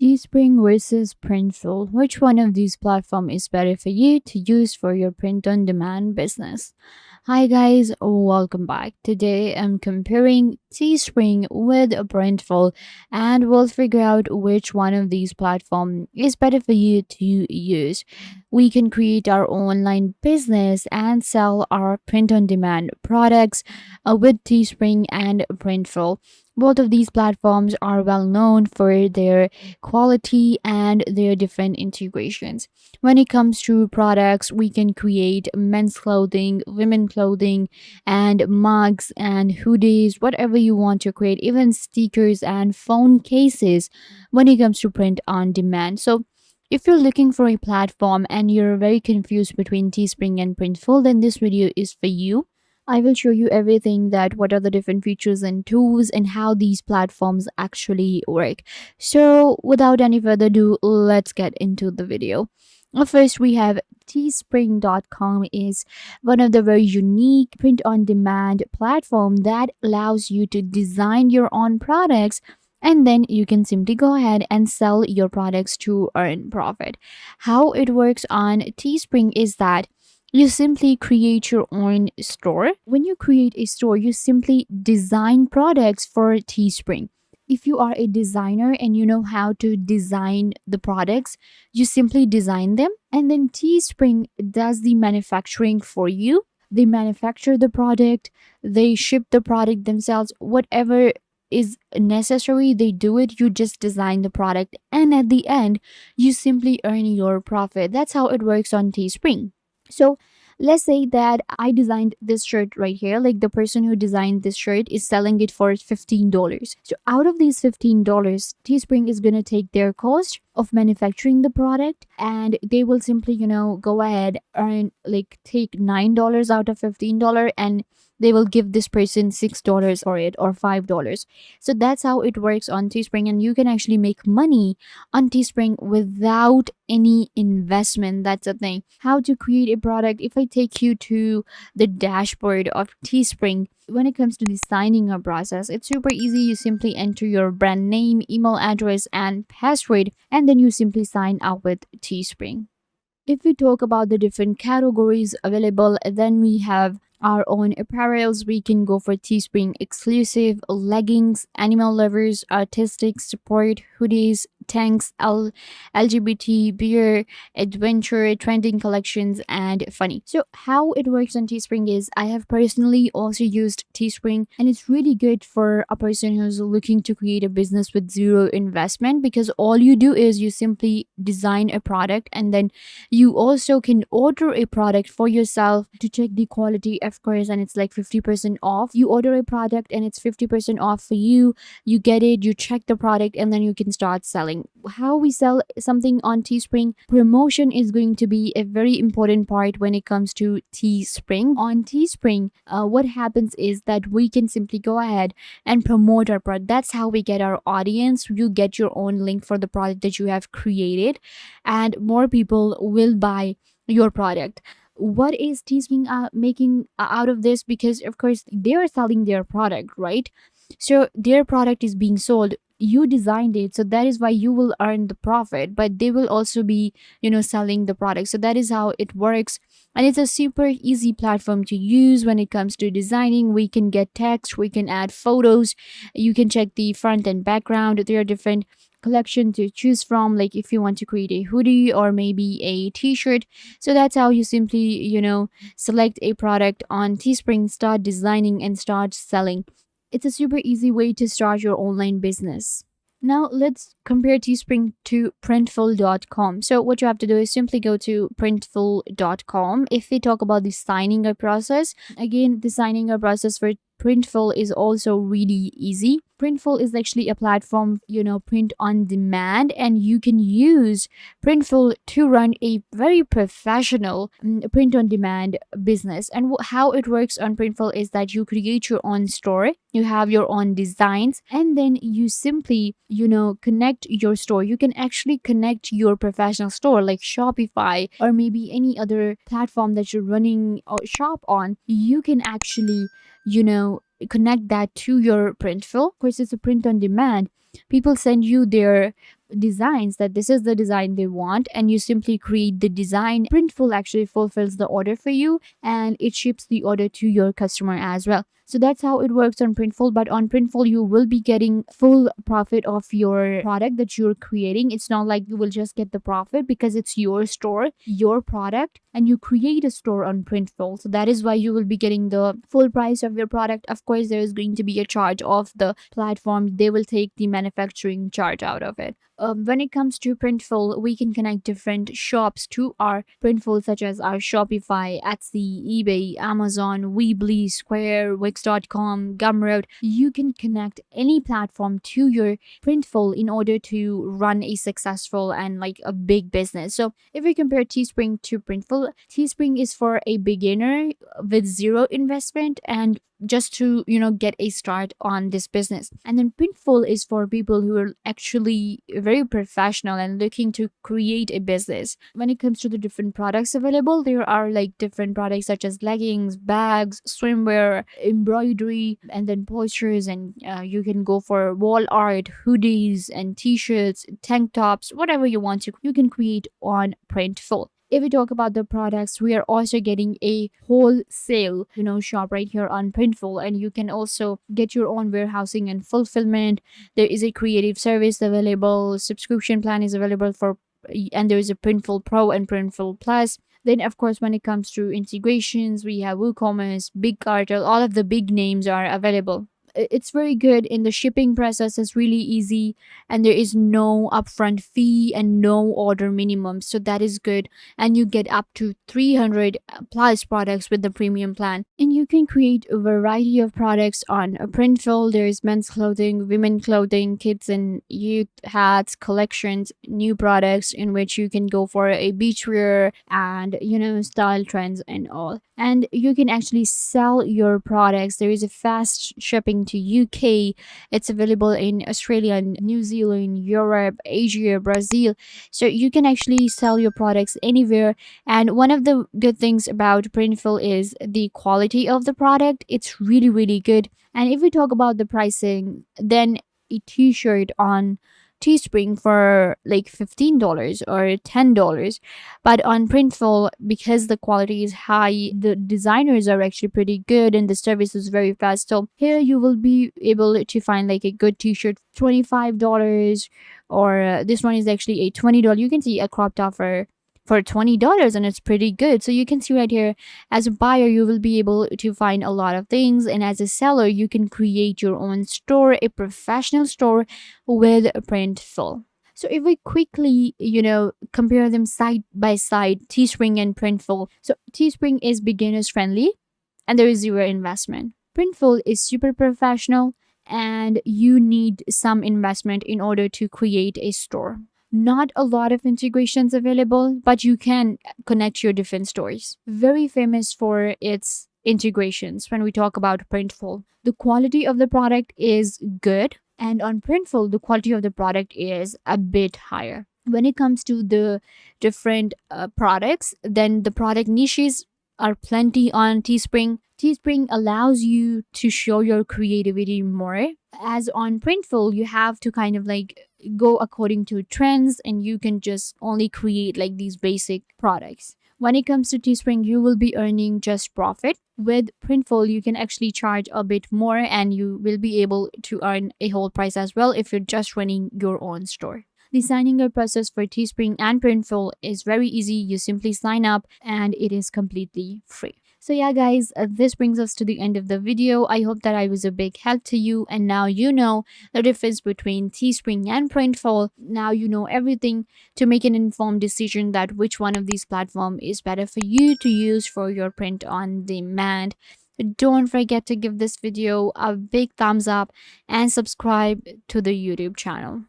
Teespring versus Printful. Which one of these platforms is better for you to use for your print on demand business? Hi guys, welcome back. Today I'm comparing Teespring with Printful and we'll figure out which one of these platforms is better for you to use. We can create our online business and sell our print on demand products with Teespring and Printful. Both of these platforms are well known for their quality and their different integrations. When it comes to products, we can create men's clothing, women clothing, and mugs and hoodies, whatever you want to create, even stickers and phone cases when it comes to print on demand. So if you're looking for a platform and you're very confused between Teespring and Printful, then this video is for you. I will show you everything that what are the different features and tools and how these platforms actually work. So without any further ado, let's get into the video. First, we have teespring.com is one of the very unique print on demand platform that allows you to design your own products and then you can simply go ahead and sell your products to earn profit. How it works on Teespring is that you simply create your own store. When you create a store, you simply design products for Teespring. If you are a designer and you know how to design the products, you simply design them and then Teespring does the manufacturing for you. They manufacture the product, they ship the product themselves, whatever is necessary, they do it. You just design the product, and at the end, you simply earn your profit. That's how it works on Teespring. So let's say that I designed this shirt right here. Like the person who designed this shirt is selling it for $15. So out of these $15, Teespring is gonna take their cost of manufacturing the product and they will simply, go ahead and like take $9 out of $15 and they will give this person $6 for it or $5. So that's how it works on Teespring, and you can actually make money on Teespring without any investment. That's the thing. How to create a product. If I take you to the dashboard of Teespring, when it comes to the signing up process, it's super easy. You simply enter your brand name, email address, and password, and then you simply sign up with Teespring. If we talk about the different categories available, then we have our own apparels. We can go for Teespring exclusive leggings, animal lovers, artistic support, hoodies, tanks, LGBT, beer, adventure, trending collections, and funny. So how it works on Teespring is I have personally also used Teespring, and it's really good for a person who's looking to create a business with zero investment, because all you do is you simply design a product and then you also can order a product for yourself to check the quality, of course, and it's like 50% off. You order a product and it's 50% off for you. You get it, you check the product, and then you can start selling. How we sell something on Teespring, promotion is going to be a very important part when it comes to Teespring. On Teespring, what happens is that we can simply go ahead and promote our product. That's how we get our audience. You get your own link for the product that you have created, and more people will buy your product. What is Teespring making out of this? Because of course they are selling their product, right? So their product is being sold. You designed it, so that is why you will earn the profit, but they will also be, selling the product. So that is how it works, and it's a super easy platform to use. When it comes to designing, we can get text, we can add photos, you can check the front and background. There are different collection to choose from, like if you want to create a hoodie or maybe a t-shirt. So that's how you simply, select a product on Teespring, start designing, and start selling. It's a super easy way to start your online business. Now let's compare Teespring to Printful.com. So what you have to do is simply go to Printful.com. If we talk about the signing up process, again, the signing up process for Printful is also really easy. Printful is actually a platform, print on demand, and you can use Printful to run a very professional print on demand business. And how it works on Printful is that you create your own store, you have your own designs, and then you simply, connect your store. You can actually connect your professional store like Shopify or maybe any other platform that you're running or shop on. You can actually, connect that to your Printful. Of course, it's a print on demand. People send you their designs that this is the design they want, and you simply create the design. Printful actually fulfills the order for you, and it ships the order to your customer as well. So that's how it works on Printful. But on Printful, you will be getting full profit of your product that you're creating. It's not like you will just get the profit because it's your store, your product, and you create a store on Printful. So that is why you will be getting the full price of your product. Of course, there is going to be a charge of the platform. They will take the manufacturing charge out of it. When it comes to Printful, we can connect different shops to our Printful, such as our Shopify, Etsy, eBay, Amazon, Weebly, Square, Wix.com, Gumroad. You can connect any platform to your Printful in order to run a successful and like a big business. So if we compare Teespring to Printful, Teespring is for a beginner with zero investment and just to get a start on this business. And then Printful is for people who are actually very professional and looking to create a business. When it comes to the different products available, there are like different products such as leggings, bags, swimwear, embroidery, and then posters, and you can go for wall art, hoodies, and t-shirts, tank tops, whatever you want to, you can create on Printful. If we talk about the products, we are also getting a wholesale, shop right here on Printful, and you can also get your own warehousing and fulfillment. There is a creative service available, subscription plan is available for, and there is a Printful Pro and Printful Plus. Then, of course, when it comes to integrations, we have WooCommerce, Big Cartel, all of the big names are available. It's very good, and the shipping process is really easy, and there is no upfront fee and no order minimum, so that is good. And you get up to 300 plus products with the premium plan, and you can create a variety of products on a Printful. There is men's clothing, women clothing, kids and youth hats, collections, new products in which you can go for a beachwear and style trends and all. And you can actually sell your products. There is a fast shipping to UK. It's available in Australia, New Zealand, Europe, Asia, Brazil. So you can actually sell your products anywhere. And one of the good things about Printful is the quality of the product. It's really, really good. And if we talk about the pricing, then a t-shirt on Teespring for like $15 or $10. But on Printful, because the quality is high, the designers are actually pretty good and the service is very fast. So here you will be able to find like a good t-shirt, $25, or this one is actually a $20. You can see a crop top for $20, and it's pretty good. So you can see right here, as a buyer you will be able to find a lot of things, and as a seller you can create your own store, a professional store with Printful. So if we quickly, compare them side by side, Teespring and Printful. So Teespring is beginners friendly and there is zero investment. Printful is super professional and you need some investment in order to create a store. Not a lot of integrations available, but you can connect your different stores. Very famous for its integrations when we talk about Printful. The quality of the product is good, and on Printful, the quality of the product is a bit higher. When it comes to the different products, then the product niches are plenty on Teespring. Teespring allows you to show your creativity more. As on Printful, you have to kind of like go according to trends and you can just only create like these basic products. When it comes to Teespring, you will be earning just profit. With Printful, you can actually charge a bit more and you will be able to earn a whole price as well if you're just running your own store. The signing up process for Teespring and Printful is very easy. You simply sign up and it is completely free. So yeah guys, this brings us to the end of the video. I hope that I was a big help to you, and now you know the difference between Teespring and Printful. Now you know everything to make an informed decision that which one of these platforms is better for you to use for your print on demand. Don't forget to give this video a big thumbs up and subscribe to the YouTube channel.